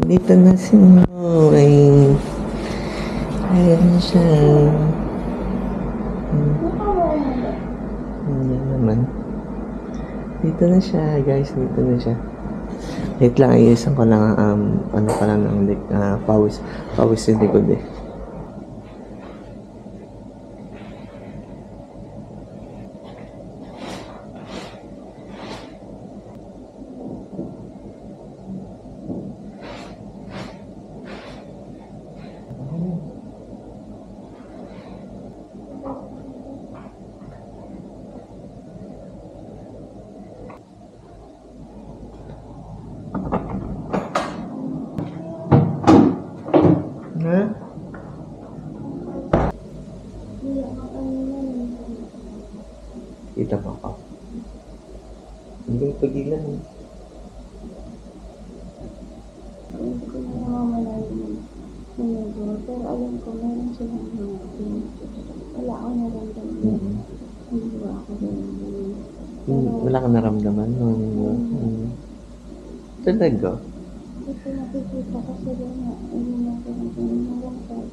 Dito na si Moy. Ayan na siya. Ayan naman. Dito na siya, guys. Dito na siya. Wait lang, ayusan ko lang, ano pa lang ng pawis yung likod eh. Ha? Kita mo ako. Hindi ko pagilan eh. Hindi ko na namamalayan yung pero alam ko meron silang mga wala akong naramdaman. Hindi ba ako naramdaman? Wala kang naramdaman? Talaga? Kasi nakikita ko sila na hindi na ako naramdaman.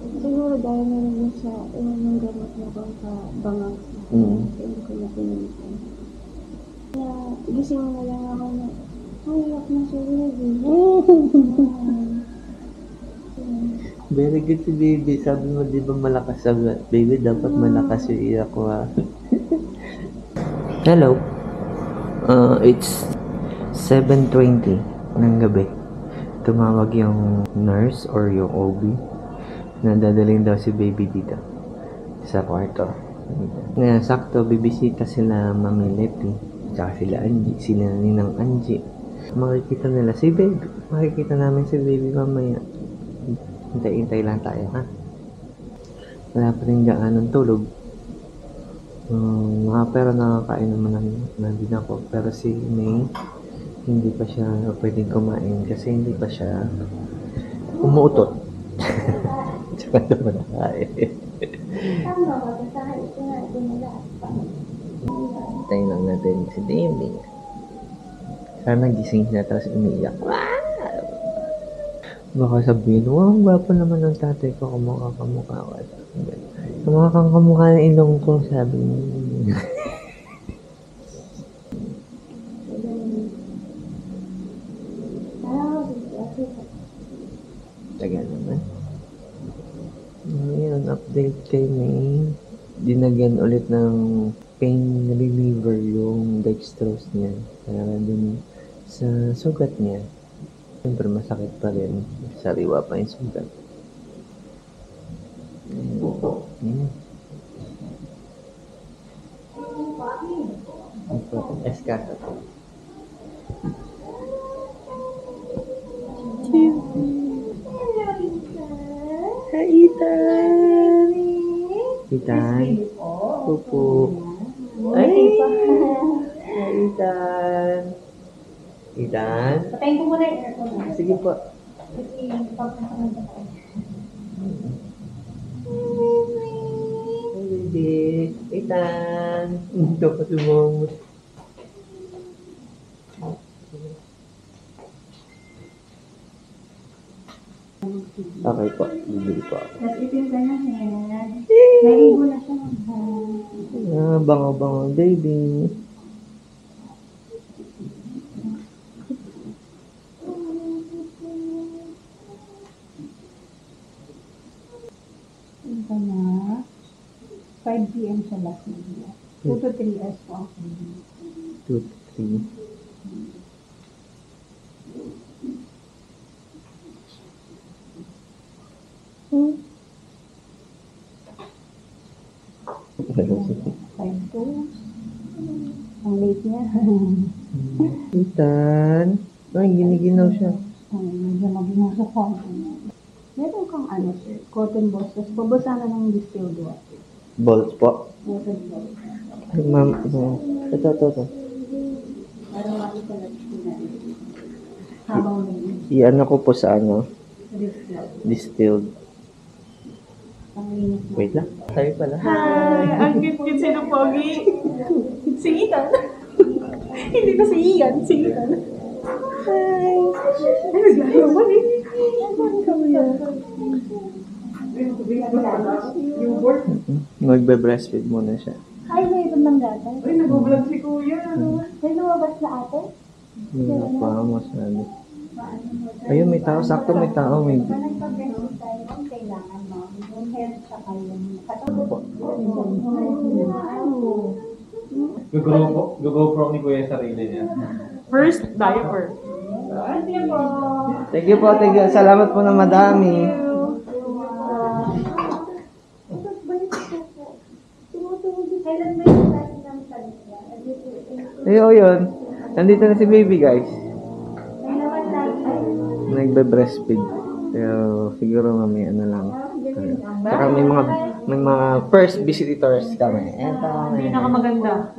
Siguro dahil meron din sa yung gamot na pangkabangang hindi ko na pinilitan. Na gising na lang ako na iyak na si baby. Very good si baby. Sabi mo, di ba malakas sabi? Baby, dapat malakas yung iyak ko ha. Hello. It's 7:20 ng gabi. Tumawag yung nurse or yung OB na dadalhin daw si baby dito sa kwarto. Ngayon, sakto, bibisita sila Mami Leti, tsaka sila Angie, sila Ninang Angie. Makikita nila si baby. Makikita namin si baby mamaya. Hintay-hintay lang tayo, ha? Wala pa rin gaanong tulog. Pero nakakain naman na din ako. Pero si May, hindi pa siya pwedeng kumain kasi hindi pa siya umuutot. Tsaka naman nakain. Hintayin lang natin si baby. Sana gising siya tapos umiiyak. Wow! Baka sabihin, wow, gwapo naman ng tatay ko, kamukha ko. Kamukha kang kamukha ng ilong ko, sabi niya. Tagal naman. Ngayon, update kay May. Dinagyan ulit ng pain reliever yung dextrose niya. Kaya dun sa sugat niya. Siyempre masakit pa rin. Sariwa pa yung sugat. Escasa. Hi, Ethan! Ethan? Pupu. Ay! Hi, Ethan! Ethan? Patayin ko muna yung aircon. Sige po. Kasi pagkakaroon na tayo. Hi, baby. Ethan! Ito pa sumamot. Okay po. Bibili po ako. Tapos ito yung kanyang head. Naligo na siya ng head. Bango-bango, baby. Ito na. 5 p.m. siya last night. 2 to 3 hours po ang 2 to 3. Time to. Ang late niya. Ethan. Ay, giniginaw siya. Medyo mag-inusok ko. Meron kang sir, cotton balls. Tapos pabasa na ng distilled water. Balls po. Cotton balls. Ay, ma'am. Ito. Para makita natin. Habang may I-ano ko po sa distilled. distilled. Panglinis mo. Wait lang. Tayo pala. Hi! Ang cute-cute sino, Pogi? Si Ethan. Hindi na si Ian, si Ethan. Hi! Magbe-breastfeed muna siya. Ay, may ibang ng gatas. Uy, nag-vlog si Kuya. May lumabas na ate? Napakamos na. Ayun, may tao. Sakto may tao. May... Nagpag-breastfeed tayo, ang kailangan mo. Yung health sa kayong GoPro ni Kuya yung sarili niya. First diaper. Thank you po. Thank you. Salamat po na madami. Kailan ba yung dati ng salita? Ayun, yun. Nandito na si baby, guys. May naman lagi. Nagbe-breastfeed. Pero siguro mamaya na lang. Saka may mga first visitors kami. Eto. Pinakamaganda.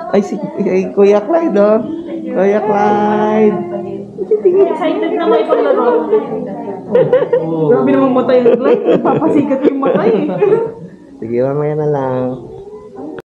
Ay, ay, Kuya Clyde, oh. Kuya Clyde. Excited na may paglaro. Grabe namang mata yung light. Papasikat yung mata eh. Sige, mamaya na lang.